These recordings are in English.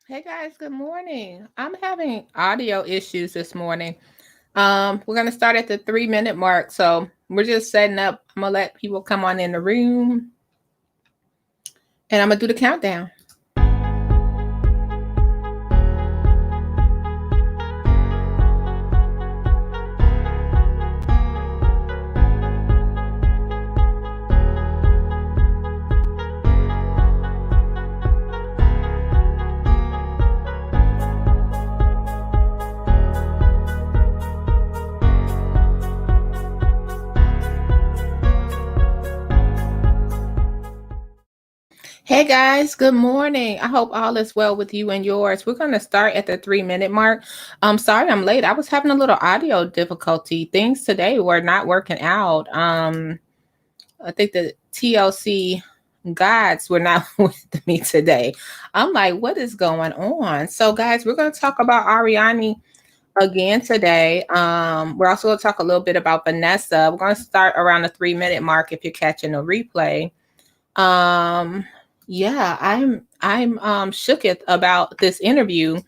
Hey guys, good morning. I'm having audio issues this morning. We're gonna start at the 3 minute mark, so we're just setting up. I'm gonna let people come on in the room, and I'm gonna do the countdown. Hey guys, good morning. I hope all is well with you and yours. We're gonna start at the 3 minute mark. I'm sorry I'm late. I was having a little audio difficulty. Things today were not working out. I think the TLC gods were not with me today. I'm like, what is going on? So, guys, we're going to talk about Ariadne again today. We're also going to talk a little bit about Vanessa. We're going to start around the 3 minute mark if you're catching a replay. Um, yeah, I'm shook about this interview.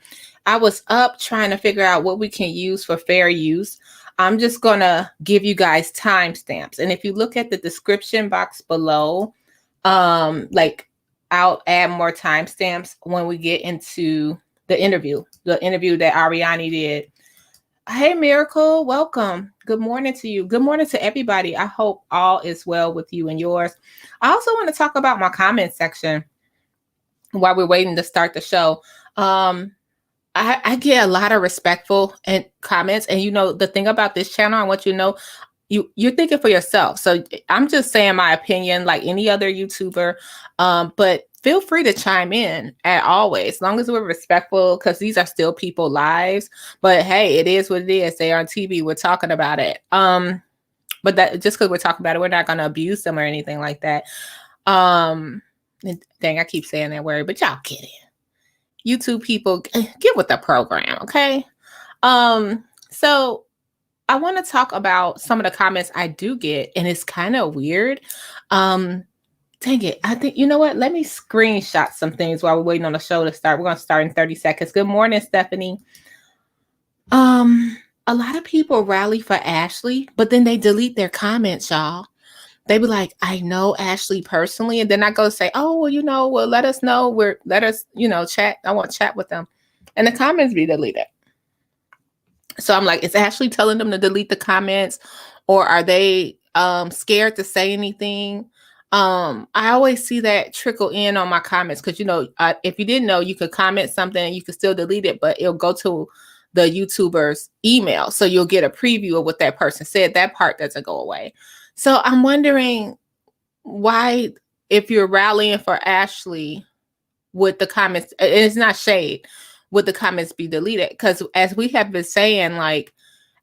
I was up trying to figure out what we can use for fair use. I'm just gonna give you guys timestamps, and if you look at the description box below, like I'll add more timestamps when we get into the interview that Ariane did. Hey, Miracle, welcome. Good morning to you. Good morning to everybody. I hope all is well with you and yours. I also want to talk about my comment section while we're waiting to start the show. I get a lot of respectful and comments, and the thing about this channel, I want you to know, you're thinking for yourself. So I'm just saying my opinion, like any other YouTuber, but feel free to chime in at always, as long as we're respectful, because these are still people lives. But hey, it is what it is. They are on TV. We're talking about it. But that just because we're talking about it, we're not going to abuse them or anything like that. Dang, I keep saying that word, but y'all get it. YouTube people, get with the program, okay? So I want to talk about some of the comments I do get, and it's kind of weird. Dang it. I think, you know what? Let me screenshot some things while we're waiting on the show to start. We're going to start in 30 seconds. Good morning, Stephanie. A lot of people rally for Ashley, but then they delete their comments, y'all. They be like, I know Ashley personally. And then I go say, oh, well, let us know. Let us, chat. I want to chat with them. And the comments be deleted. So I'm like, is Ashley telling them to delete the comments, or are they scared to say anything? I always see that trickle in on my comments because, if you didn't know, you could comment something and you could still delete it, but it'll go to the YouTuber's email. So you'll get a preview of what that person said. That part doesn't go away. So I'm wondering why, if you're rallying for Ashley, would the comments, and it's not shade, would the comments be deleted? Because as we have been saying, like,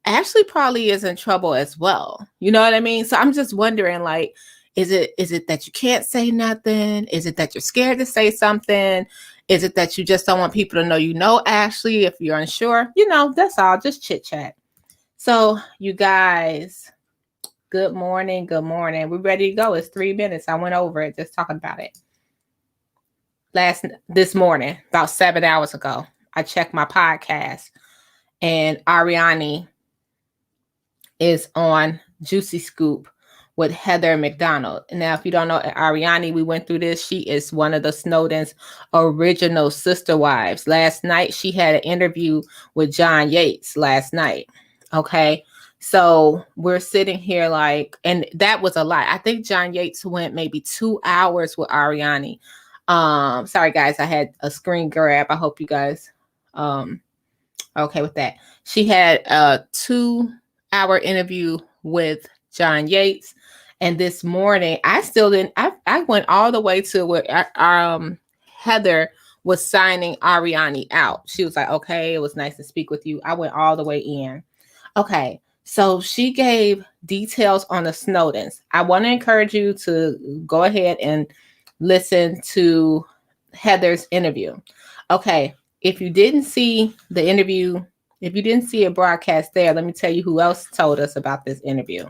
Ashley probably is in trouble as well. You know what I mean? So I'm just wondering, like, is it that you can't say nothing? Is it that you're scared to say something? Is it that you just don't want people to know Ashley if you're unsure? That's all. Just chit chat. So you guys, good morning. Good morning. We're ready to go. It's 3 minutes. I went over it just talking about it. This morning, about 7 hours ago, I checked my podcast, and Ariande is on Juicy Scoop with Heather Mc Donald. Now, if you don't know Ariande, we went through this. She is one of the Snowden's original sister wives. Last night, she had an interview with John Yates last night. Okay. So we're sitting here like, and that was a lot. I think John Yates went maybe 2 hours with Ariande. Sorry guys, I had a screen grab. I hope you guys okay with that. She had a 2-hour interview with John Yates, and this morning I still didn't. I went all the way to where Heather was signing Ariande out. She was like, "Okay, it was nice to speak with you." I went all the way in. Okay, so she gave details on the Snowdens. I want to encourage you to go ahead and listen to Heather's interview. Okay, if you didn't see the interview, if you didn't see a broadcast there, let me tell you who else told us about this interview.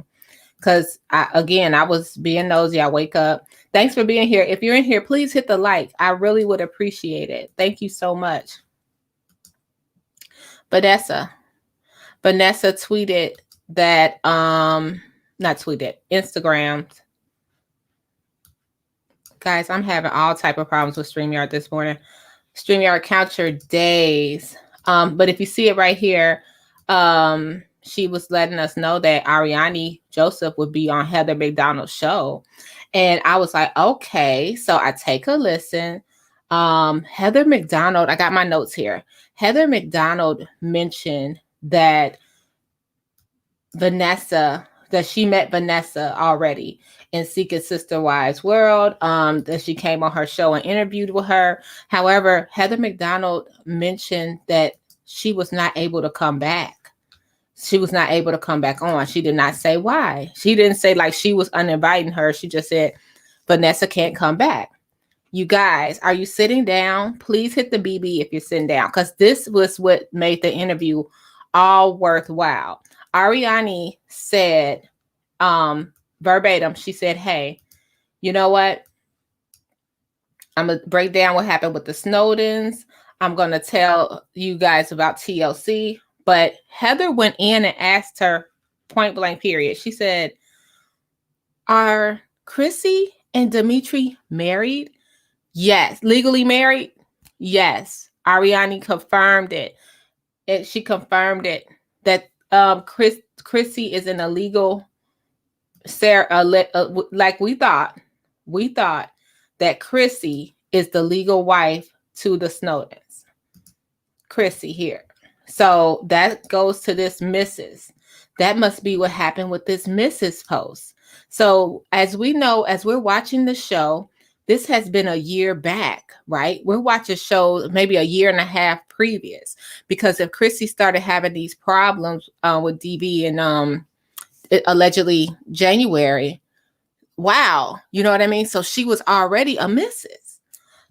Because I was being nosy. I wake up. Thanks for being here. If you're in here, please hit the like. I really would appreciate it. Thank you so much. Vanessa tweeted that, not tweeted, Instagram. Guys, I'm having all type of problems with StreamYard this morning. StreamYard, count your days. But if you see it right here, she was letting us know that Ariadne Joseph would be on Heather Mc Donald's show. And I was like, okay. So I take a listen. Heather Mc Donald, I got my notes here. Heather Mc Donald mentioned that she met Vanessa already in Secret Sister Wives World, that she came on her show and interviewed with her. However, Heather Mc Donald mentioned that she was not able to come back. She was not able to come back on. She did not say why. She didn't say like she was uninviting her. She just said, Vanessa can't come back. You guys, are you sitting down? Please hit the BB if you're sitting down, because this was what made the interview all worthwhile. Ariadne said, verbatim, she said, hey, you know what? I'm going to break down what happened with the Snowdens. I'm going to tell you guys about TLC. But Heather went in and asked her point blank period. She said, are Chrissy and Dimitri married? Yes. Legally married? Yes. Ariadne confirmed it. She confirmed it that Chrissy is in a legal, like we thought that Chrissy is the legal wife to the Snowdens. Chrissy here. So that goes to this Mrs. That must be what happened with this Mrs. post. So as we know, as we're watching the show, this has been a year back, right? We're watching shows maybe a year and a half previous, because if Chrissy started having these problems with DV in allegedly January, wow, you know what I mean? So she was already a Mrs.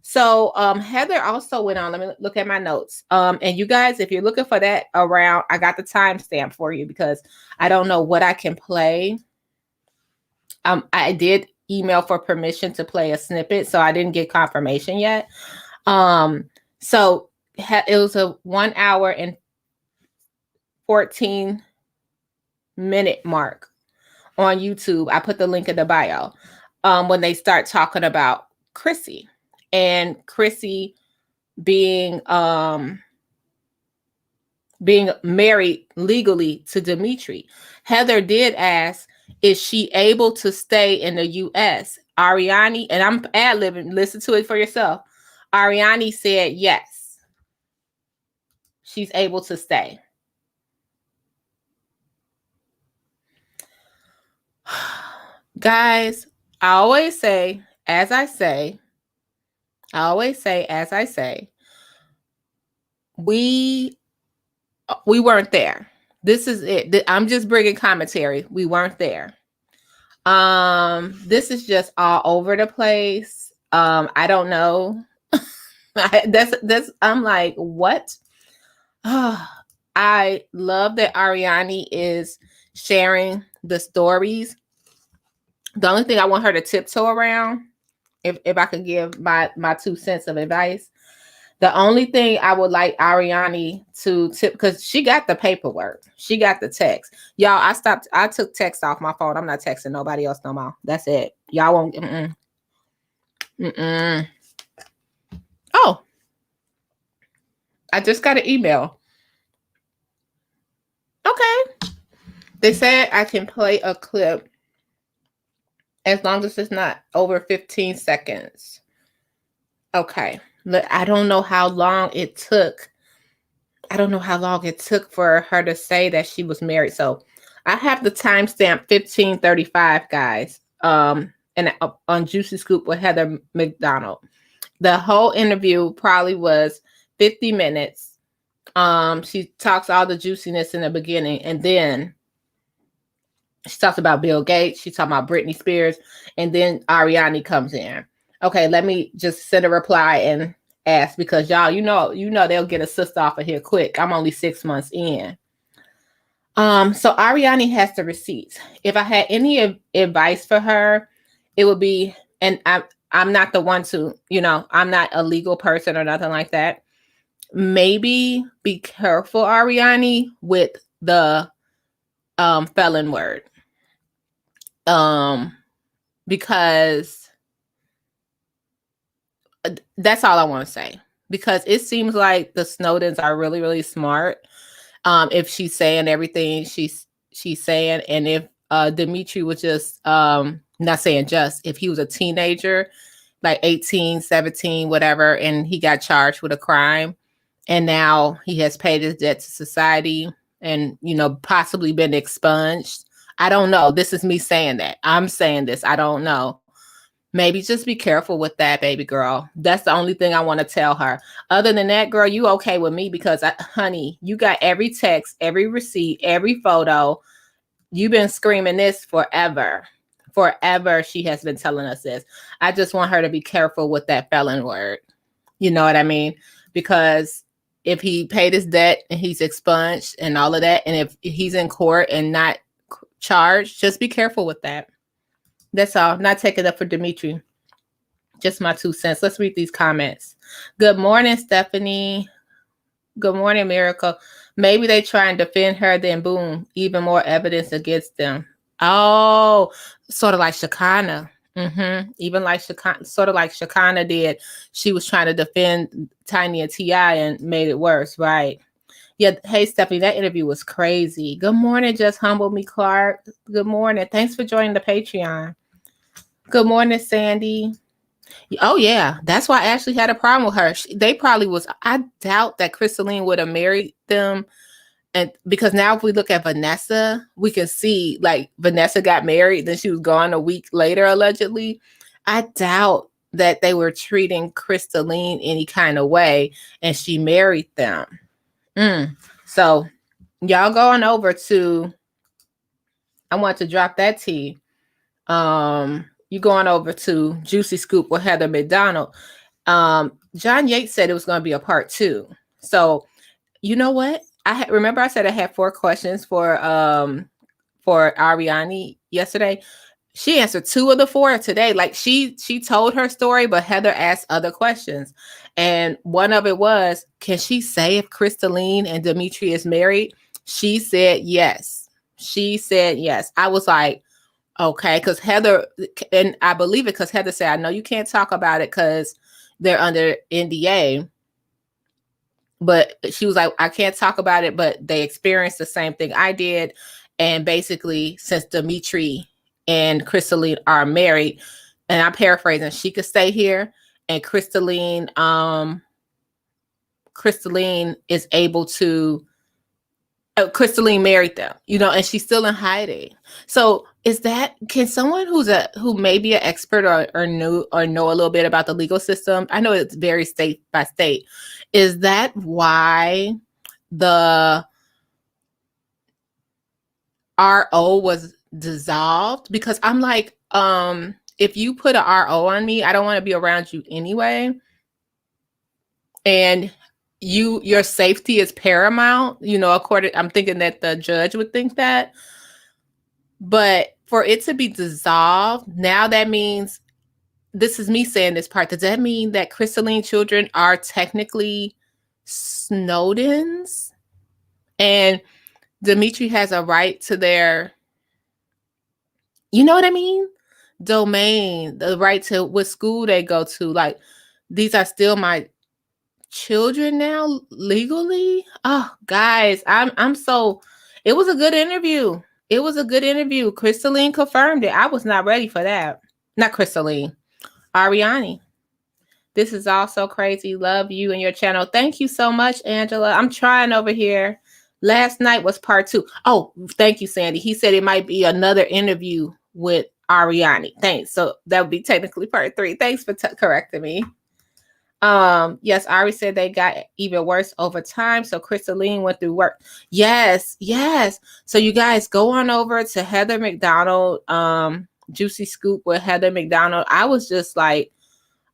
So Heather also went on. Let me look at my notes. And you guys, if you're looking for that around, I got the timestamp for you because I don't know what I can play. I did email for permission to play a snippet, so I didn't get confirmation yet. So it was a 1 hour and 14 minute mark on YouTube. I put the link in the bio when they start talking about Chrissy and Chrissy being married legally to Dimitri. Heather did ask, is she able to stay in the U.S.? Ariadne, and I'm ad-libbing, listen to it for yourself. Ariadne said yes. She's able to stay. Guys, I always say, as I say, we weren't there. This is it. I'm just bringing commentary. We weren't there. This is just all over the place. I don't know. I'm like, what? I love that Ariadne is sharing the stories. The only thing I want her to tiptoe around, if I could give my 2 cents of advice, the only thing I would like Ariadne to tip, because she got the paperwork. She got the text. Y'all, I took text off my phone. I'm not texting nobody else no more. That's it. Y'all won't. Oh, I just got an email. Okay. They said I can play a clip as long as it's not over 15 seconds. Okay. I don't know how long it took. I don't know how long it took for her to say that she was married. So I have the timestamp 15:35, guys. And on Juicy Scoop with Heather Mc Donald. The whole interview probably was 50 minutes. She talks all the juiciness in the beginning, and then she talks about Bill Gates. She talks about Britney Spears, and then Ariadne comes in. Okay, let me just send a reply and ask, because y'all, you know, they'll get a sister off of here quick. I'm only 6 months in. So Ariadne has the receipts. If I had any advice for her, it would be and I'm not the one to, I'm not a legal person or nothing like that. Maybe be careful, Ariane, with the felon word. Because that's all I want to say. Because it seems like the Snowdens are really, really smart. If she's saying everything she's saying, and if Dimitri was just not saying just, if he was a teenager, like 18, 17, whatever, and he got charged with a crime, and now he has paid his debt to society and, possibly been expunged. I don't know. This is me saying that. I'm saying this. I don't know. Maybe just be careful with that, baby girl. That's the only thing I want to tell her. Other than that, girl, you okay with me because, honey, you got every text, every receipt, every photo. You've been screaming this forever. Forever, she has been telling us this. I just want her to be careful with that felon word. You know what I mean? Because if he paid his debt and he's expunged and all of that, and if he's in court and not charged, just be careful with that. That's all. Not taking up for Dimitri. Just my 2 cents. Let's read these comments. Good morning, Stephanie. Good morning, Miracle. Maybe they try and defend her, then boom, even more evidence against them. Oh, sort of like Shekinah. Even like Shekinah, sort of like Shekinah did. She was trying to defend Tiny and T.I. and made it worse, right? Yeah. Hey, Stephanie, that interview was crazy. Good morning, Just Humble Me Clark. Good morning. Thanks for joining the Patreon. Good morning, Sandy. Oh, yeah. That's why Ashley had a problem with her. They probably was. I doubt that Crystalline would have married them. And because now if we look at Vanessa, we can see like Vanessa got married, then she was gone a week later, allegedly. I doubt that they were treating Crystalline any kind of way and she married them. So y'all going over to, I want to drop that tea. You going over to Juicy Scoop with Heather Mc Donald. John Yates said it was going to be a part 2. So you know what? Remember I said I had 4 questions for Ariadne yesterday. She answered 2 of the 4 today. Like she told her story, but Heather asked other questions. And one of it was, can she say if Crystalline and Dimitri is married? She said yes. She said yes. I was like, okay, because Heather, and I believe it because Heather said, I know you can't talk about it because they're under NDA. But she was like, I can't talk about it, but they experienced the same thing I did. And basically, since Dimitri and Crystalline are married, and I'm paraphrasing, she could stay here, and Crystalline is able to, Crystalline married them, and she's still in hiding. So can someone who may be an expert or know a little bit about the legal system, I know it's very state by state, is that why the RO was dissolved? Because I'm like, if you put an RO on me, I don't want to be around you anyway. And your safety is paramount, I'm thinking that the judge would think that. But for it to be dissolved, now that means, this is me saying this part, does that mean that Crystalline children are technically Snowdens? And Dimitri has a right to their, you know what I mean? Domain, the right to what school they go to. Like, these are still my children now legally. Oh, guys, I'm so, it was a good interview. It was a good interview. Crystalline confirmed it. I was not ready for that. Not Crystalline. Ariadne. This is all so crazy. Love you and your channel. Thank you so much, Angela. I'm trying over here. Last night was part 2. Oh, thank you, Sandy. He said it might be another interview with Ariadne. Thanks. So that would be technically part 3. Thanks for correcting me. Yes, Ari said they got even worse over time. So Crystalline went through work. Yes. So you guys go on over to Heather Mc Donald, Juicy Scoop with Heather Mc Donald. I was just like,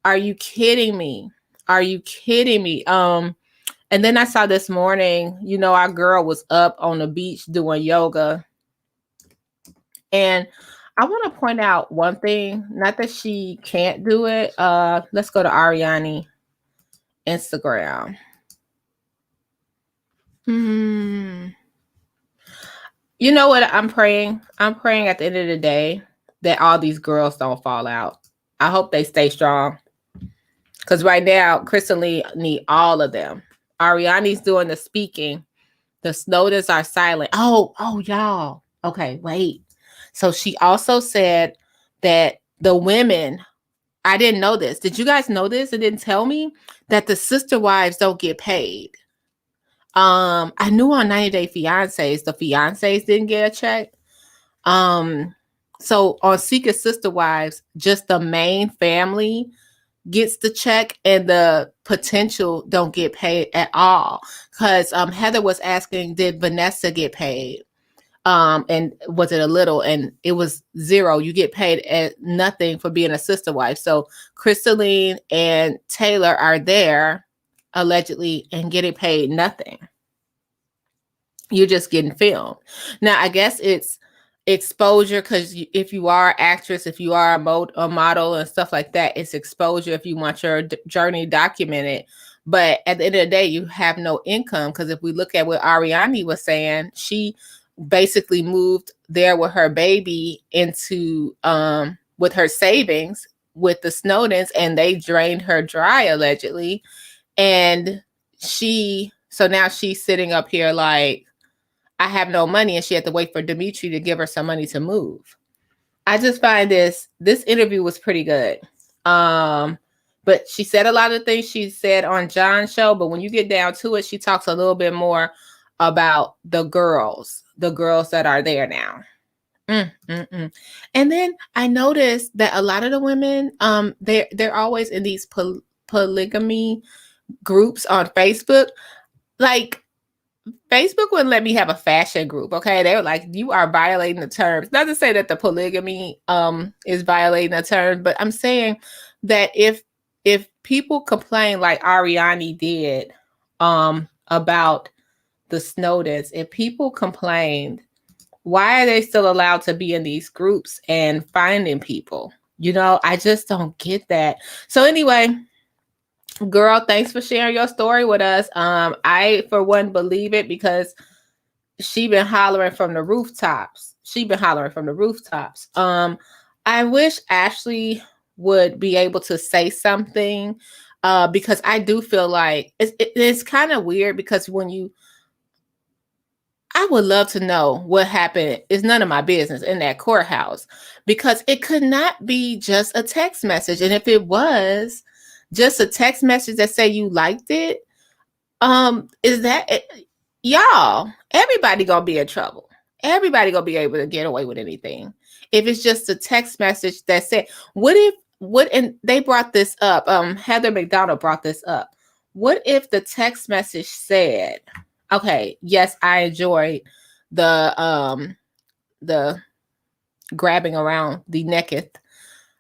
are you kidding me? Are you kidding me? And then I saw this morning, our girl was up on the beach doing yoga. And I want to point out one thing. Not that she can't do it. Let's go to Ariadne Instagram. You know what? I'm praying. I'm praying at the end of the day that all these girls don't fall out. I hope they stay strong. Because right now, Crystal need all of them. Ariadne's doing the speaking. The Snowdens are silent. Oh, y'all. Okay, wait. So she also said that the women, I didn't know this. Did you guys know this? It didn't tell me that the sister wives don't get paid. I knew on 90 Day Fiancés, the fiancés didn't get a check. So on Secret Sister Wives, just the main family gets the check and the potential don't get paid at all. Because Heather was asking, did Vanessa get paid? And was it a little? And it was zero. You get paid at nothing for being a sister wife. So Crystalline and Taylor are there allegedly and getting paid nothing. You're just getting filmed. Now, I guess it's exposure because if you are an actress, if you are a model and stuff like that, it's exposure if you want your journey documented. But at the end of the day, you have no income because if we look at what Ariadne was saying, she basically moved there with her baby into with her savings with the Snowdens, and they drained her dry allegedly. And so now she's sitting up here like, I have no money, and she had to wait for Dimitri to give her some money to move. I just find this interview was pretty good. But she said a lot of things she said on John's show, but when you get down to it, she talks a little bit more about the girls that are there now. And then I noticed that a lot of the women, they're always in these polygamy groups on Facebook. Like, Facebook wouldn't let me have a fashion group. Okay. They were like, you are violating the terms. Not to say that the polygamy is violating the terms, but I'm saying that if people complain like Ariadne did about the Snowdens, if people complained, why are they still allowed to be in these groups and finding people? You know, I just don't get that. So anyway, girl, thanks for sharing your story with us. I, for one, believe it because she been hollering from the rooftops. I wish Ashley would be able to say something because I do feel like it's kind of weird because I would love to know what happened. It's none of my business in that courthouse because it could not be just a text message. And if it was just a text message that say you liked it, is that y'all, everybody gonna be in trouble. Everybody gonna be able to get away with anything. If it's just a text message that said, and they brought this up, Heather Mc Donald brought this up. What if the text message said, okay, yes, I enjoyed the grabbing around the naked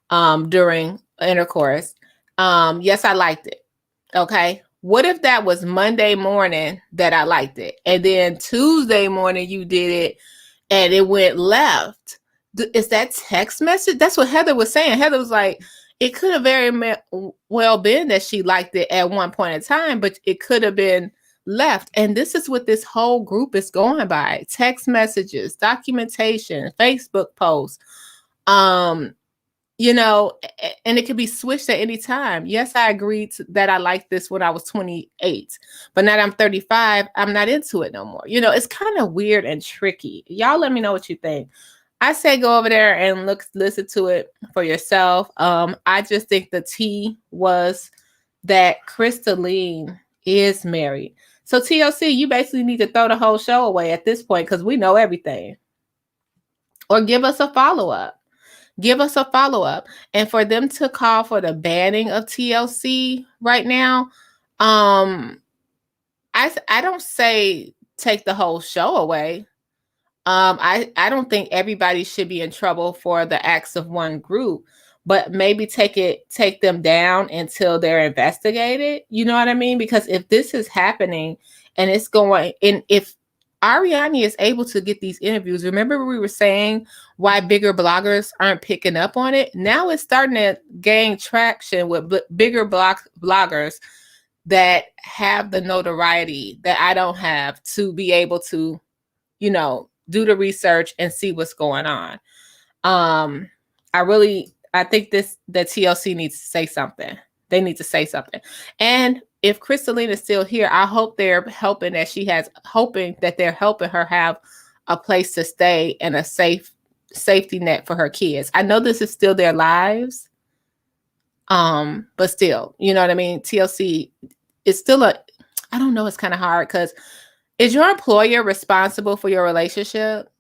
during intercourse. Yes, I liked it. Okay. What if that was Monday morning that I liked it, and then Tuesday morning you did it and it went left? Is that text message? That's what Heather was saying. Heather was like, it could have very well been that she liked it at one point in time, but it could have been left. And this is what this whole group is going by: text messages, documentation, Facebook posts. You know, and it could be switched at any time. Yes, I agreed that I liked this when I was 28, but now that I'm 35, I'm not into it no more. You know, it's kind of weird and tricky. Y'all let me know what you think. I say go over there and listen to it for yourself. I just think the tea was that Crystalline is married. So TLC, you basically need to throw the whole show away at this point because we know everything. Or give us a follow-up. And for them to call for the banning of TLC right now, I don't say take the whole show away. I don't think everybody should be in trouble for the acts of one group, but maybe take them down until they're investigated. You know what I mean? Because if this is happening and it's going, and if Ariadne is able to get these interviews. Remember we were saying why bigger bloggers aren't picking up on it? Now it's starting to gain traction with bigger bloggers that have the notoriety that I don't have to be able to, do the research and see what's going on. I think that TLC needs to say something. They need to say something. And if Crystalline is still here, I hope they're hoping that they're helping her have a place to stay and a safety net for her kids. I know this is still their lives. But still, you know what I mean? TLC is still I don't know, it's kind of hard because is your employer responsible for your relationship?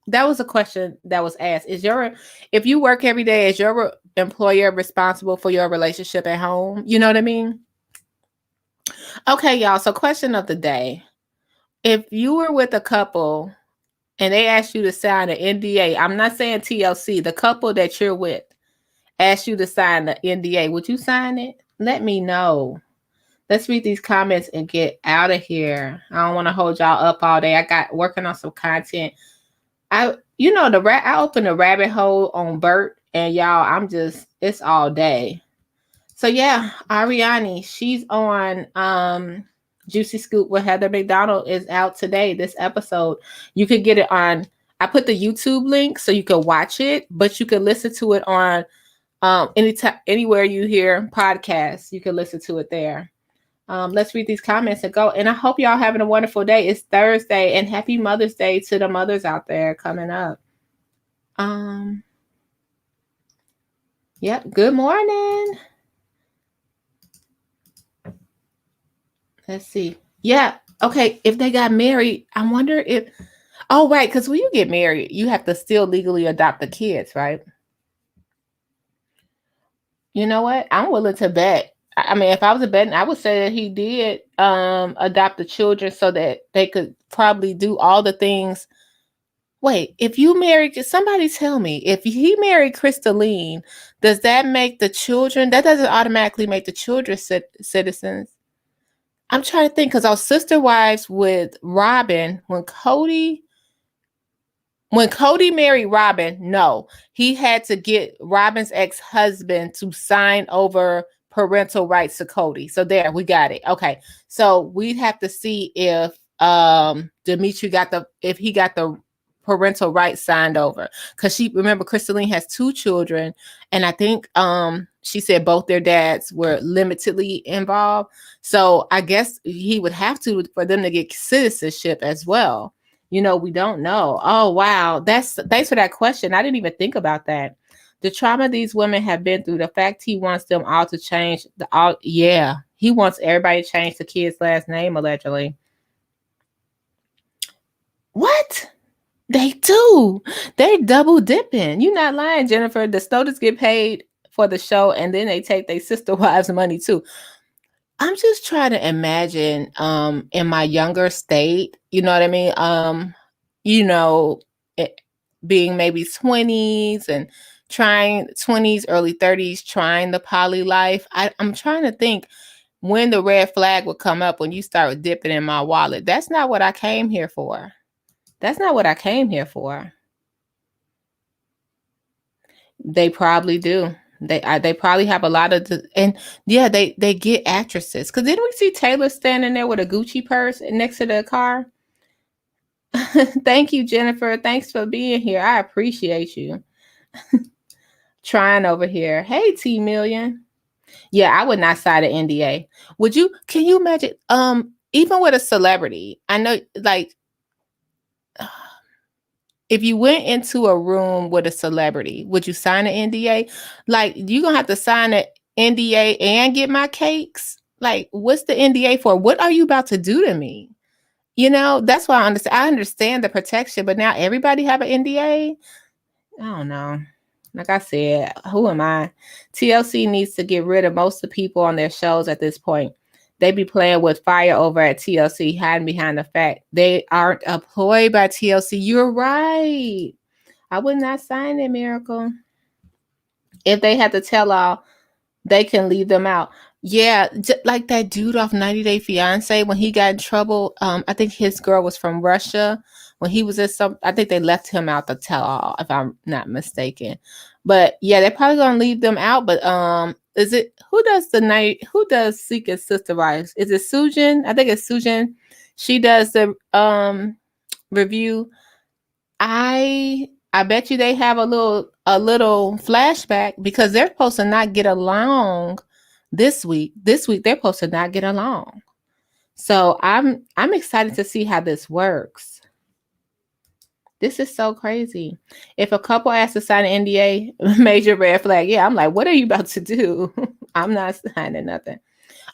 That was a question that was asked. If you work every day, is your employer responsible for your relationship at home? You know what I mean? Okay, y'all. So question of the day. If you were with a couple and they asked you to sign an NDA, I'm not saying TLC, the couple that you're with asked you to sign the NDA, would you sign it? Let me know. Let's read these comments and get out of here. I don't want to hold y'all up all day. I got working on some content. I opened a rabbit hole on Bert, and y'all, it's all day. So yeah, Ariadne, she's on Juicy Scoop with Heather Mc Donald is out today. This episode, you could get it on. I put the YouTube link so you can watch it, but you can listen to it on anywhere you hear podcasts. You can listen to it there. Let's read these comments and go. And I hope y'all having a wonderful day. It's Thursday, and happy Mother's Day to the mothers out there coming up. Yep. Good morning. Let's see. Yeah. Okay. If they got married, I wonder if. Oh, right. Because when you get married, you have to still legally adopt the kids, right? You know what? I'm willing to bet. I mean, if I was a betting, I would say that he did adopt the children so that they could probably do all the things. Wait, if you married, somebody tell me, if he married Crystalline, does that make the children, that doesn't automatically make the children citizens? I'm trying to think, because our sister wives with Robin, when Cody married Robin, no, he had to get Robin's ex-husband to sign over parental rights to Cody. So there, we got it. Okay. So we'd have to see if Dimitri if he got the parental rights signed over. Because remember, Crystalline has 2 children, and I think she said both their dads were limitedly involved. So I guess he would have to for them to get citizenship as well. We don't know. Oh, wow. Thanks for that question. I didn't even think about that. The trauma these women have been through, the fact he wants them all to change. He wants everybody to change the kid's last name, allegedly. What? They do. They're double dipping. You're not lying, Jennifer. The students get paid for the show, and then they take their sister wives' money too. I'm just trying to imagine in my younger state, you know what I mean? Being maybe 20s and trying 20s, early 30s, trying the poly life. I'm trying to think when the red flag would come up when you start dipping in my wallet. That's not what I came here for. That's not what I came here for. They probably do. They probably have a lot of they get actresses. Because didn't we see Taylor standing there with a Gucci purse next to the car? Thank you, Jennifer. Thanks for being here. I appreciate you. Trying over here. Hey, T Million. Yeah, I would not sign an NDA. Would you? Can you imagine? Even with a celebrity, I know, like, if you went into a room with a celebrity, would you sign an NDA? Like, you gonna have to sign an NDA and get my cakes? Like, what's the NDA for? What are you about to do to me? That's why I understand the protection, but now everybody have an NDA. I don't know. Like I said, who am I? TLC needs to get rid of most of the people on their shows at this point. They be playing with fire over at TLC, hiding behind the fact they aren't employed by TLC. You're right. I would not sign it, Miracle. If they had to tell all, They can leave them out. Yeah, like that dude off 90 Day Fiance when he got in trouble. I think his girl was from Russia. When he was at some, I think they left him out the tell all, if I'm not mistaken. But yeah, they're probably gonna leave them out. But is it who does the night? Who does Secret Sister Wives? Is it Sujin? I think it's Sujin. She does the review. I bet you they have a little flashback because they're supposed to not get along this week. This week they're supposed to not get along. So I'm excited to see how this works. This is so crazy. If a couple asks to sign an NDA, major red flag. Yeah, I'm like, what are you about to do? I'm not signing nothing.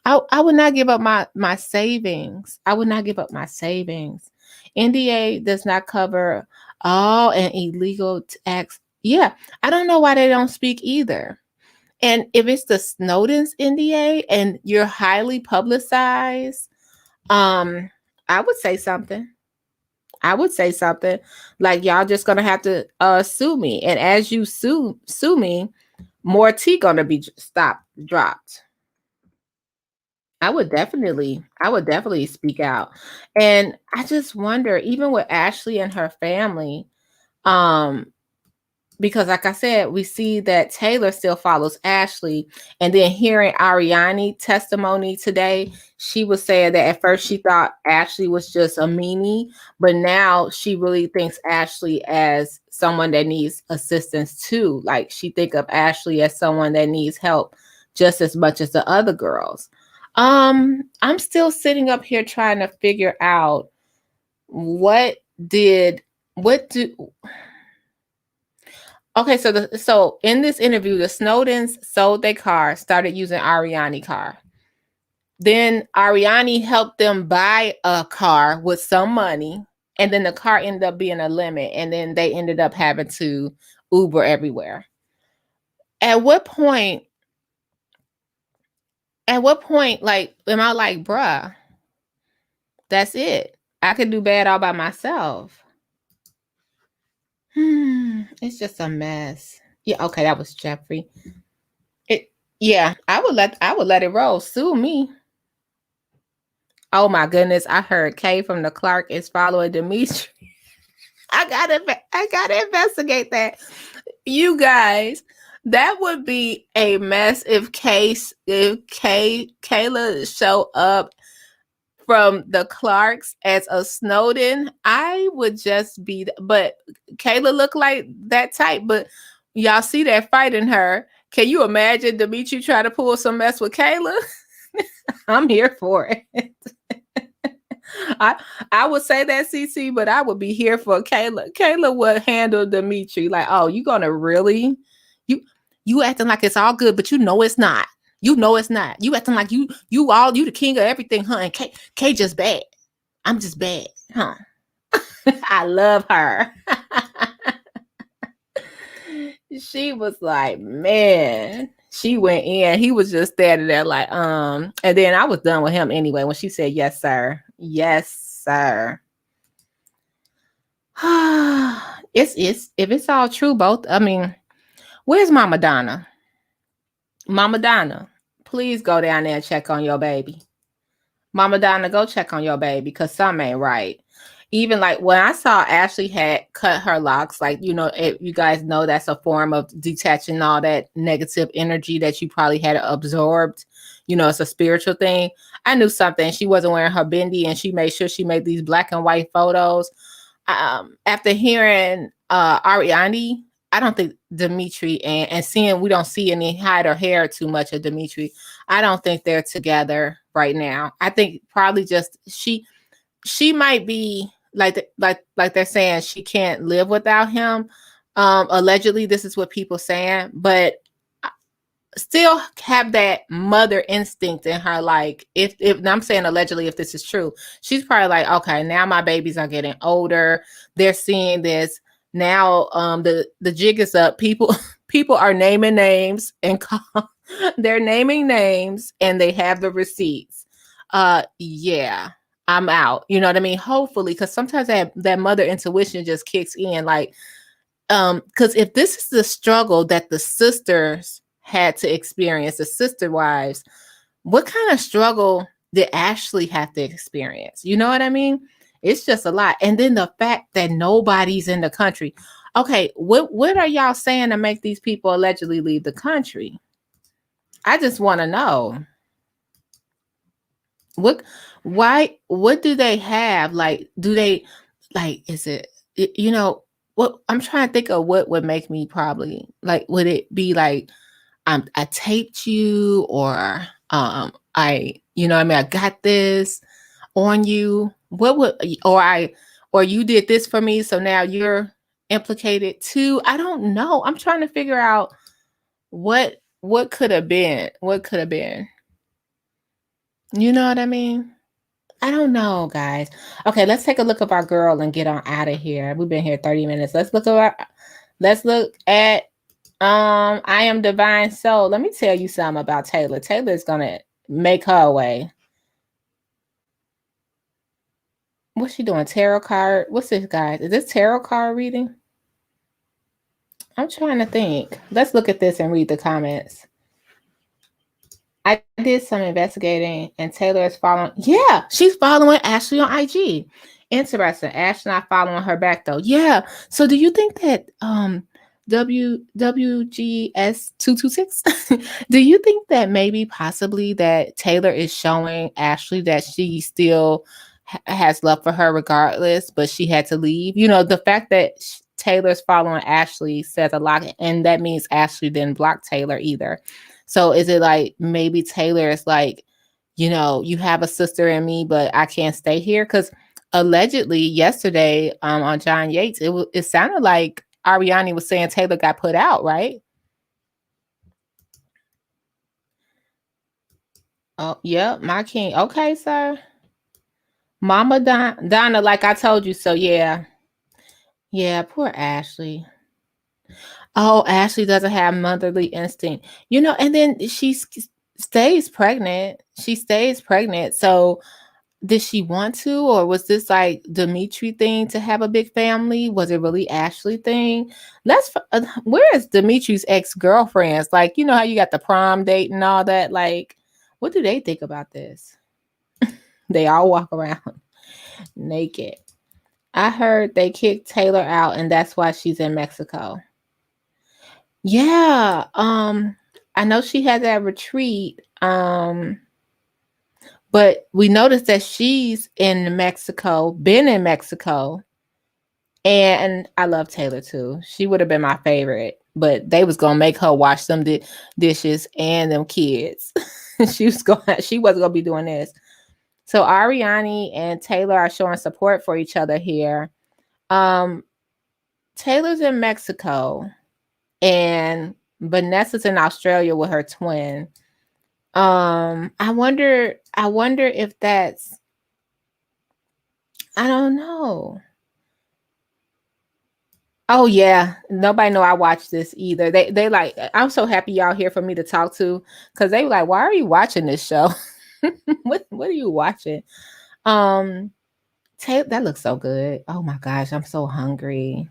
I would not give up my savings. I would not give up my savings. NDA does not cover all and illegal acts. Yeah, I don't know why they don't speak either. And if it's the Snowden's NDA and you're highly publicized, I would say something. I would say something like y'all just gonna have to sue me, and as you sue me, more tea gonna be dropped. I would definitely speak out. And I just wonder, even with Ashley and her family, um, because like I said, we see that Taylor still follows Ashley. And then hearing Ariadne testimony today, she was saying that at first she thought Ashley was just a meanie, but now she really thinks Ashley as someone that needs assistance too. Like she think of Ashley as someone that needs help just as much as the other girls. I'm still sitting up here trying to figure out what did what do okay, so in this interview, the Snowdens sold their car, started using Ariadne car. Then Ariadne helped them buy a car with some money, and then the car ended up being a limit, and then they ended up having to Uber everywhere. At what point, like, am I like, bruh, that's it. I could do bad all by myself. It's just a mess. Yeah, okay, that was Jeffrey. Yeah, I would let it roll. Sue me. Oh my goodness, I heard Kay from the Clark is following Dimitri. I gotta investigate that. You guys, that would be a mess if Kayla show up from the Clarks as a Snowden. I would just be, but Kayla looked like that type, but y'all see that fight in her. Can you imagine Dimitri trying to pull some mess with Kayla? I'm here for it. I would say that, CC, but I would be here for Kayla. Kayla would handle Dimitri like, oh, you gonna really you acting like it's all good, but you know it's not. You know it's not. You acting like you the king of everything, huh? And K just bad. I'm just bad, huh? I love her. She was like, man, she went in. He was just standing there like, and then I was done with him anyway when she said, yes, sir. Yes, sir. It's if it's all true, both. I mean, where's Mama Donna? Mama Donna, please go down there and check on your baby. Mama Donna, go check on your baby because something ain't right. Even like when I saw Ashley had cut her locks, like, you guys know that's a form of detaching all that negative energy that you probably had absorbed. It's a spiritual thing. I knew something. She wasn't wearing her bindi, and she made sure she made these black and white photos. After hearing Ariadne, I don't think Dimitri and seeing we don't see any hide or hair too much of Dimitri. I don't think they're together right now. I think probably just she might be like they're saying she can't live without him. Allegedly, this is what people saying, but still have that mother instinct in her. Like if I'm saying allegedly, if this is true, she's probably like, okay, now my babies are getting older. They're seeing this now. The jig is up. People are naming names and they're naming names and they have the receipts. Yeah. I'm out. You know what I mean? Hopefully, because sometimes that mother intuition just kicks in. Like, because if this is the struggle that the sisters had to experience, the sister wives, what kind of struggle did Ashley have to experience? You know what I mean? It's just a lot. And then the fact that nobody's in the country. Okay, what are y'all saying to make these people allegedly leave the country? I just want to know. What what do they have? Like, do they, like, is it, what I'm trying to think of, what would make me probably, like, would it be like, I taped you, or I mean, I got this on you. What would, or you did this for me, so now you're implicated too. I don't know. I'm trying to figure out what could have been. What could have been. You know what I mean? I don't know, guys. Okay, let's take a look at our girl and get on out of here. We've been here 30 minutes. Let's look at I Am Divine Soul. Let me tell you something about Taylor. Taylor is gonna make her way. What's she doing? Tarot card? What's this, guys? Is this tarot card reading? I'm trying to think. Let's look at this and read the comments. I did some investigating, and Taylor is following. Yeah, she's following Ashley on IG. Interesting. Ashley not following her back though. Yeah. So do you think that WGS 226? Do you think that maybe possibly that Taylor is showing Ashley that she still has love for her regardless, but she had to leave? You know, the fact that Taylor's following Ashley says a lot, and that means Ashley didn't block Taylor either. So is it like maybe Taylor is like, you have a sister in me, but I can't stay here? Because allegedly yesterday on John Yates, it sounded like Ariadne was saying Taylor got put out, right? Oh, yeah, my king. Okay, sir. Mama Donna, like I told you so. Yeah. Yeah, poor Ashley. Oh, Ashley doesn't have motherly instinct. And then she stays pregnant. She stays pregnant. So did she want to, or was this like Dimitri thing to have a big family? Was it really Ashley thing? Where is Dimitri's ex-girlfriends? Like, you know how you got the prom date and all that? Like, what do they think about this? They all walk around naked. I heard they kicked Taylor out, and that's why she's in Mexico. Yeah, I know she had that retreat, but we noticed that she's in Mexico, been in Mexico, and I love Taylor too. She would have been my favorite, but they was gonna make her wash some dishes and them kids. She wasn't gonna be doing this. So Ariadne and Taylor are showing support for each other here. Taylor's in Mexico, and Vanessa's in Australia with her twin. I wonder if that's, I don't know. Oh yeah, nobody know I watched this either. They like, I'm so happy y'all here for me to talk to, because they were like, why are you watching this show? what are you watching? That looks so good. Oh my gosh, I'm so hungry.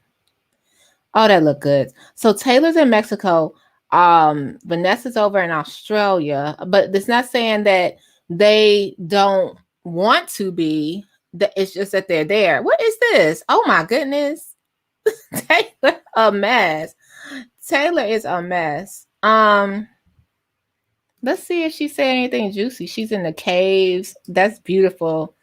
Oh, that looked good. So Taylor's in Mexico. Vanessa's over in Australia, but it's not saying that they don't want to be. It's just that they're there. What is this? Oh my goodness. Taylor, a mess. Taylor is a mess. Let's see if she said anything juicy. She's in the caves. That's beautiful.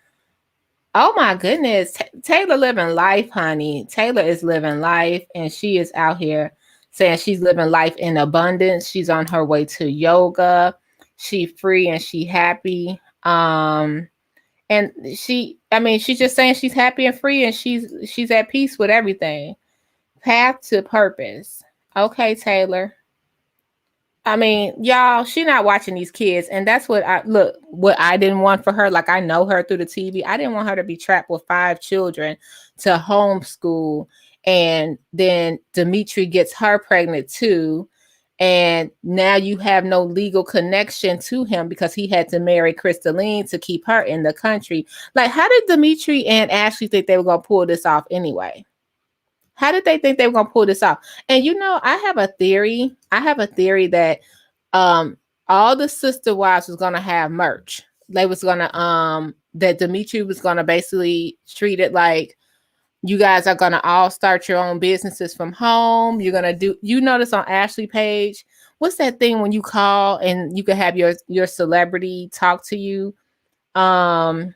Oh my goodness. Taylor living life, honey. Taylor is living life, and she is out here saying she's living life in abundance. She's on her way to yoga. She free and she happy. And she's just saying she's happy and free, and she's at peace with everything. Path to purpose. Okay, Taylor. I mean, y'all, she not watching these kids, and that's what I didn't want for her. Like, I know her through the TV. I didn't want her to be trapped with 5 children to homeschool, and then Dimitri gets her pregnant too, and now you have no legal connection to him because he had to marry Crystalline to keep her in the country. Like, how did Dimitri and Ashley think they were gonna pull this off anyway? How did they think they were going to pull this off? And I have a theory. I have a theory that um all the sister wives was gonna have merch. They was gonna that Dimitri was gonna basically treat it like you guys are gonna all start your own businesses from home. You're gonna do, you notice on Ashley page, what's that thing when you call and you can have your celebrity talk to you? Um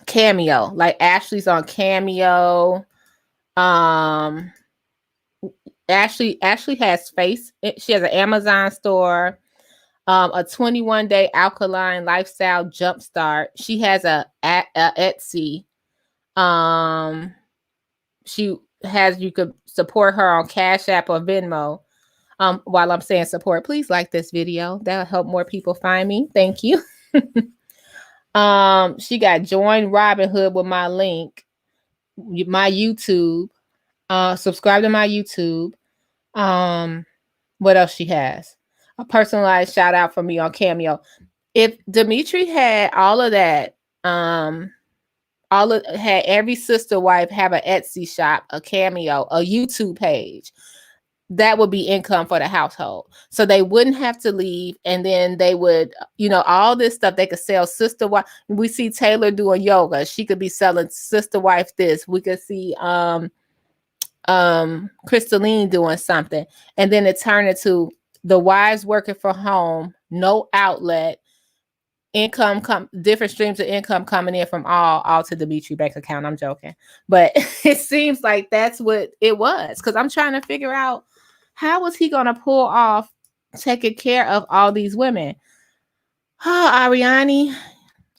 Cameo. Like Ashley's on Cameo. Um Ashley has face. She has an Amazon store, a 21-day alkaline lifestyle jumpstart. She has a Etsy. She has, you could support her on Cash App or Venmo. While I'm saying support, please like this video. That'll help more people find me. Thank you. She got join Robinhood with my link, my YouTube. Subscribe to my YouTube. What else she has? A personalized shout out from me on Cameo. If Dimitri had all of that, had every sister wife have an Etsy shop, a Cameo, a YouTube page, that would be income for the household. So they wouldn't have to leave, and then they would, all this stuff they could sell. Sister wife, we see Taylor doing yoga. She could be selling sister wife this. We could see Crystalline doing something, and then it turned into the wives working from home, no outlet, income different streams of income coming in from all to the Dimitri bank account. I'm joking, but it seems like that's what it was, because I'm trying to figure out how was he gonna pull off taking care of all these women. Oh,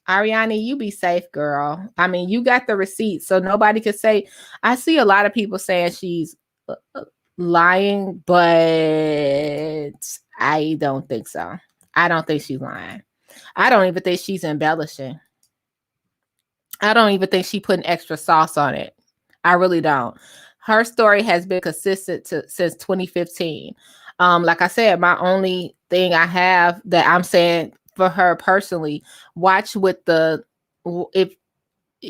Ariadne, you be safe, girl. I mean, you got the receipts, so nobody could say. I see a lot of people saying she's lying, but I don't think so. I don't think she's lying. I don't even think she's embellishing. I don't even think she putting extra sauce on it. I really don't. Her story has been consistent since 2015. Like I said, my only thing I have that I'm saying for her personally, watch with if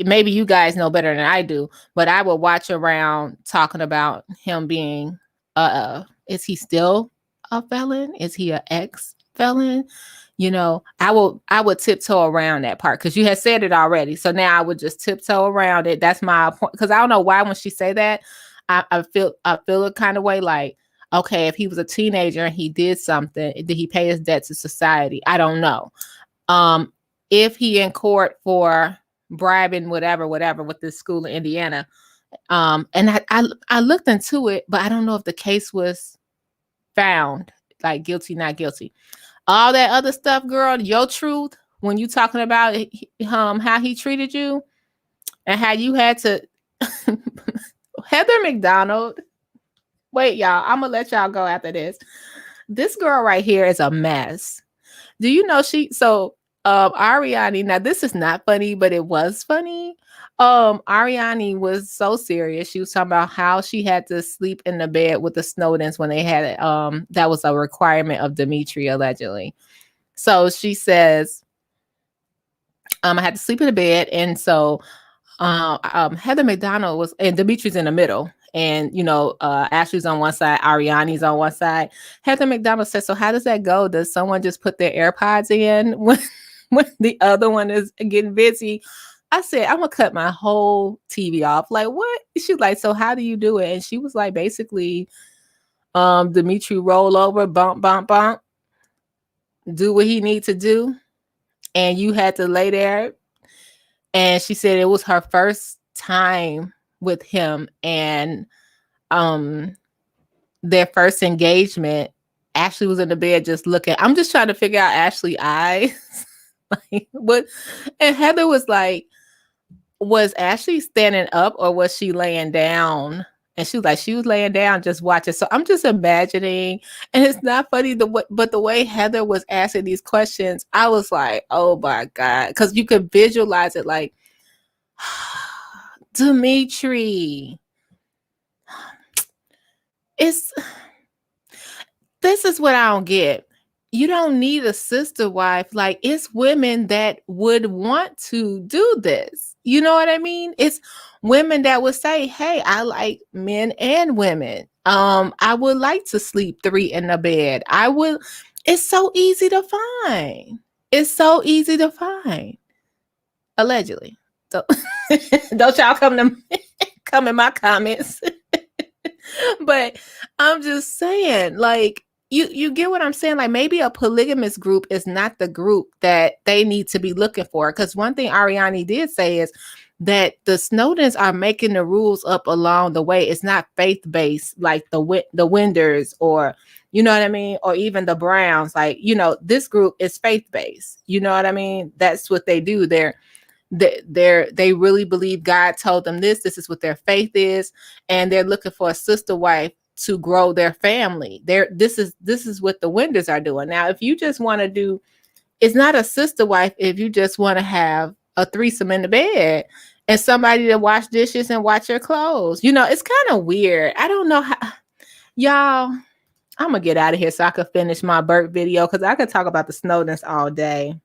maybe you guys know better than I do, but I would watch around talking about him being, is he still a felon? Is he an ex-felon? I would tiptoe around that part, because you had said it already. So now I would just tiptoe around it. That's my point. Because I don't know why when she say that, I feel a kind of way like, okay, if he was a teenager and he did something, did he pay his debt to society? I don't know. If he in court for bribing whatever with this school in Indiana, and I looked into it, but I don't know if the case was found, like guilty, not guilty. All that other stuff, girl, your truth, when you talking about how he treated you and how you had to Heather Mc Donald. Wait, y'all, I'm gonna let y'all go after this. This girl right here is a mess. Do you know Ariadne, now this is not funny, but it was funny. Ariadne was so serious. She was talking about how she had to sleep in the bed with the Snowdens when they had it. That was a requirement of Dimitri, allegedly. So she says, I had to sleep in the bed. And so Heather Mc Donald was, and Dimitri's in the middle. And, Ashley's on one side, Ariadne's on one side. Heather Mc Donald said, so how does that go? Does someone just put their AirPods in when the other one is getting busy? I said, I'm going to cut my whole TV off. Like, what? She's like, so how do you do it? And she was like, basically, Dimitri roll over, bump, bump, bump, do what he need to do. And you had to lay there. And she said it was her first time with him, and their first engagement. Ashley was in the bed just looking. I'm just trying to figure out Ashley's eyes. Like, what? And Heather was like, was Ashley standing up or was she laying down? And she was like, she was laying down just watching. So I'm just imagining, and it's not funny, but the way Heather was asking these questions, I was like, oh my God. Because you could visualize it like, Dimitri, this is what I don't get. You don't need a sister wife. Like, it's women that would want to do this. You know what I mean? It's women that would say, hey, I like men and women. I would like to sleep 3 in the bed. It's so easy to find. It's so easy to find. Allegedly. So don't y'all come in my comments. But I'm just saying, like, you get what I'm saying? Like, maybe a polygamous group is not the group that they need to be looking for. Because one thing Ariane did say is that the Snowdens are making the rules up along the way. It's not faith-based like the Winders, or you know what I mean, or even the Browns. Like, this group is faith-based. You know what I mean? That's what they do. They really believe God told them this is what their faith is, and they're looking for a sister wife to grow their family. This is what the Winders are doing. Now, if you just want to do, it's not a sister wife if you just want to have a threesome in the bed and somebody to wash dishes and watch your clothes. It's kind of weird. I don't know how, y'all. I'm gonna get out of here so I could finish my Burt video, because I could talk about the Snowdens all day.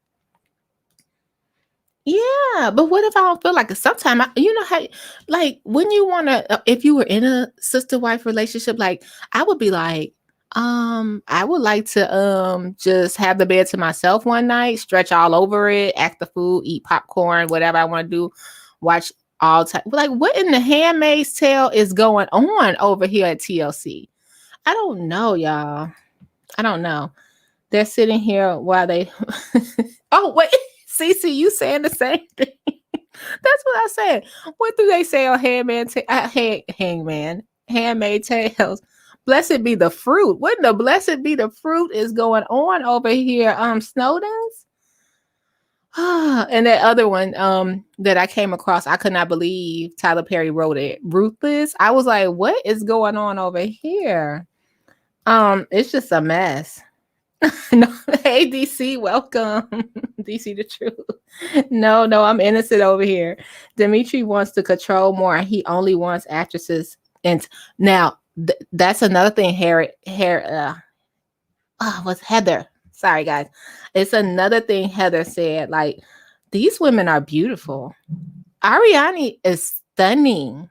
Yeah, but what if I don't feel like it? Sometimes, how, like, when you want to, if you were in a sister wife relationship, like, I would be like, I would like to, just have the bed to myself one night, stretch all over it, act the food, eat popcorn, whatever I want to do, watch all time. Like, what in the Handmaid's Tale is going on over here at TLC? I don't know, y'all. I don't know. They're sitting here while they, oh, wait. Cece, you saying the same thing? That's what I said. What do they say on Handmaid's Tales? Blessed be the fruit. What in the blessed be the fruit is going on over here? Snowdens. And that other one that I came across, I could not believe Tyler Perry wrote it. Ruthless. I was like, what is going on over here? It's just a mess. No, hey DC, welcome. DC the truth. No, I'm innocent over here. Dimitri wants to control more. He only wants actresses. And now that's another thing. Was Heather. Sorry, guys. It's another thing Heather said. Like, these women are beautiful. Ariane is stunning.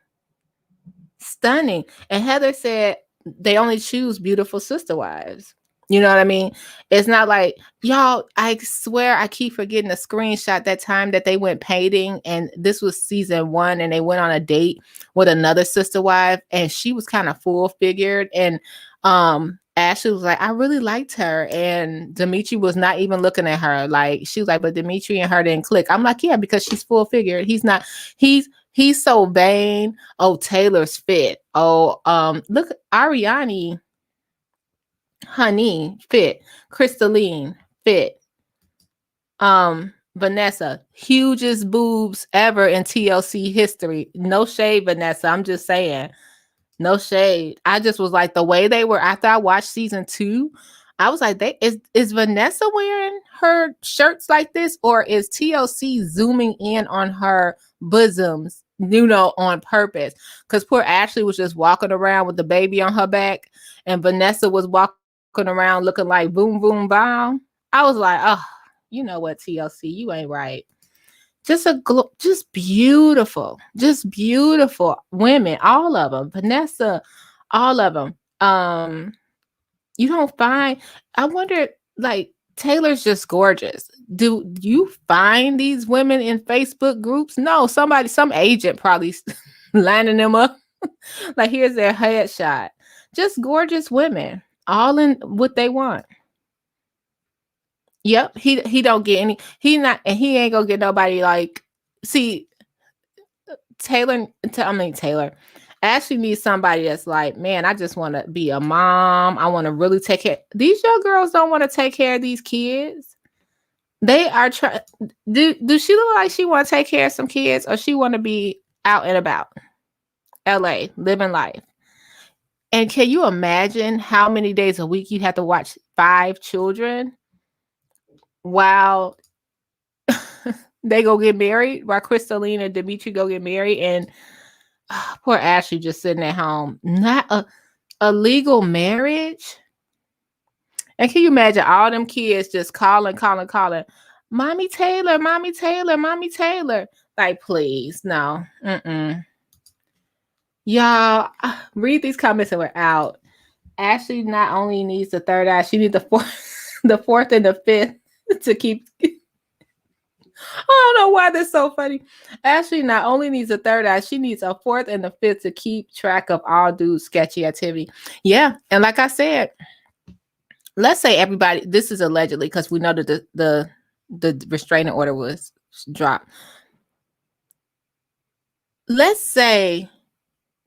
Stunning. And Heather said they only choose beautiful sister wives. You know what I mean? It's not like, y'all, I swear I keep forgetting a screenshot that time that they went painting, and this was season 1, and they went on a date with another sister wife, and she was kind of full figured, and Ashley was like, I really liked her, and Dimitri was not even looking at her. Like, she was like, but Dimitri and her didn't click. I'm like, yeah, because she's full figured. He's not. He's so vain. Oh, Taylor's fit. Oh, look, Ariane, honey, fit. Crystalline, fit. Vanessa, hugest boobs ever in TLC history. No shade, Vanessa. I'm just saying. No shade. I just was like, the way they were, after I watched season 2, I was like, is Vanessa wearing her shirts like this, or is TLC zooming in on her bosoms, on purpose? Because poor Ashley was just walking around with the baby on her back, and Vanessa was walking around looking like boom, boom, bomb. I was like, oh, you know what, TLC, you ain't right. Just beautiful women, all of them. Vanessa, all of them. You don't find. I wonder, like, Taylor's just gorgeous. Do you find these women in Facebook groups? No, some agent probably lining them up. Like, here's their headshot. Just gorgeous women, all in what they want. Yep, he don't get any. He ain't gonna get nobody like. See, Taylor. Ashley needs somebody that's like, man, I just want to be a mom. I want to really take care. These young girls don't want to take care of these kids. They are trying. Do she look like she want to take care of some kids, or she want to be out and about, LA, living life? And can you imagine how many days a week you'd have to watch 5 children while they go get married, while Crystalline and Dimitri go get married, and poor Ashley just sitting at home. Not a legal marriage. And can you imagine all them kids just calling, Mommy Taylor, Mommy Taylor, Mommy Taylor? Like, please, no. Y'all, read these comments and we're out. Ashley not only needs the third eye, she needs the fourth. the fourth and the fifth to keep. I don't know why that's so funny. Ashley not only needs a third eye, she needs a fourth and a fifth to keep track of all dudes' sketchy activity. Yeah, and like I said, let's say everybody. This is allegedly because we know that the restraining order was dropped. Let's say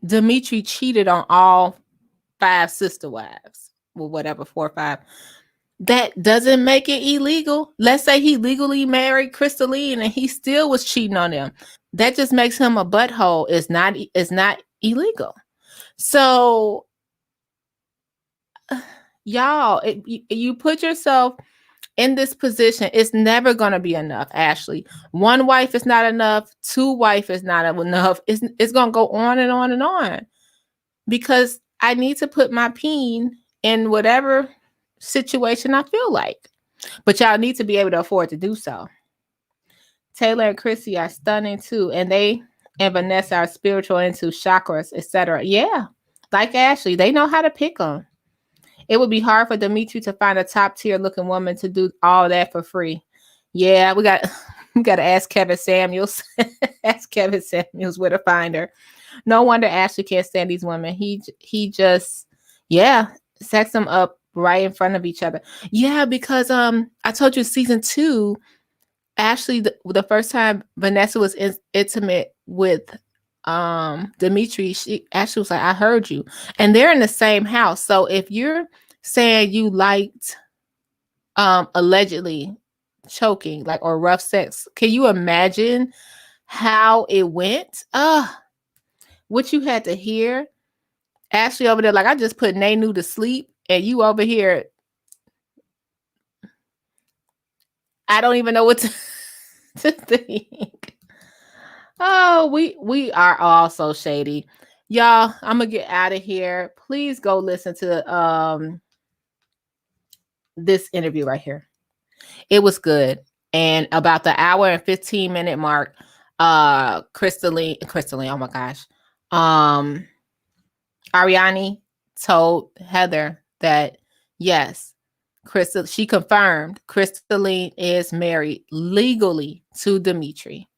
Dimitri cheated on all 5 sister wives, or whatever, 4 or 5. That doesn't make it illegal. Let's say he legally married Crystalline and he still was cheating on them. That just makes him a butthole. It's not illegal. So y'all, you put yourself in this position. It's never going to be enough, Ashley. 1 wife is not enough. 2 wife is not enough. It's going to go on and on and on, because I need to put my peen in whatever situation I feel like. But y'all need to be able to afford to do so. Taylor and Chrissy are stunning too, and they and Vanessa are spiritual into chakras, etc. Yeah, like Ashley, they know how to pick them. It would be hard for Dimitri to find a top tier looking woman to do all that for free. Yeah, we got to ask Kevin Samuels. Ask Kevin Samuels where to find her. No wonder Ashley can't stand these women. He just, yeah, sex them up right in front of each other. Yeah, because I told you season 2, Ashley, the first time Vanessa was intimate with Dimitri, Ashley was like, I heard you. And they're in the same house. So if you're saying you liked allegedly choking, like, or rough sex, can you imagine how it went? What you had to hear. Ashley over there, like, I just put Nanu to sleep, and you over here, I don't even know what to think. Oh, we are all so shady. Y'all, I'm gonna get out of here. Please go listen to this interview right here. It was good. And about the hour and 15-minute mark, Crystalline, oh my gosh. Ariadne told Heather that yes, she confirmed Crystalline is married legally to Dimitri.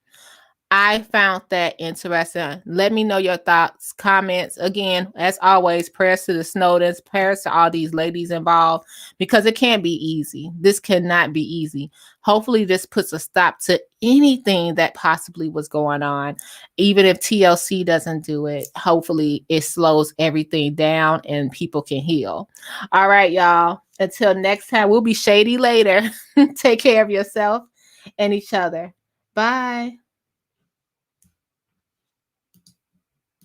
I found that interesting. Let me know your thoughts, comments. Again, as always, prayers to the Snowdens, prayers to all these ladies involved, because it can't be easy. This cannot be easy. Hopefully, this puts a stop to anything that possibly was going on. Even if TLC doesn't do it, hopefully it slows everything down and people can heal. All right, y'all. Until next time, we'll be shady later. Take care of yourself and each other. Bye.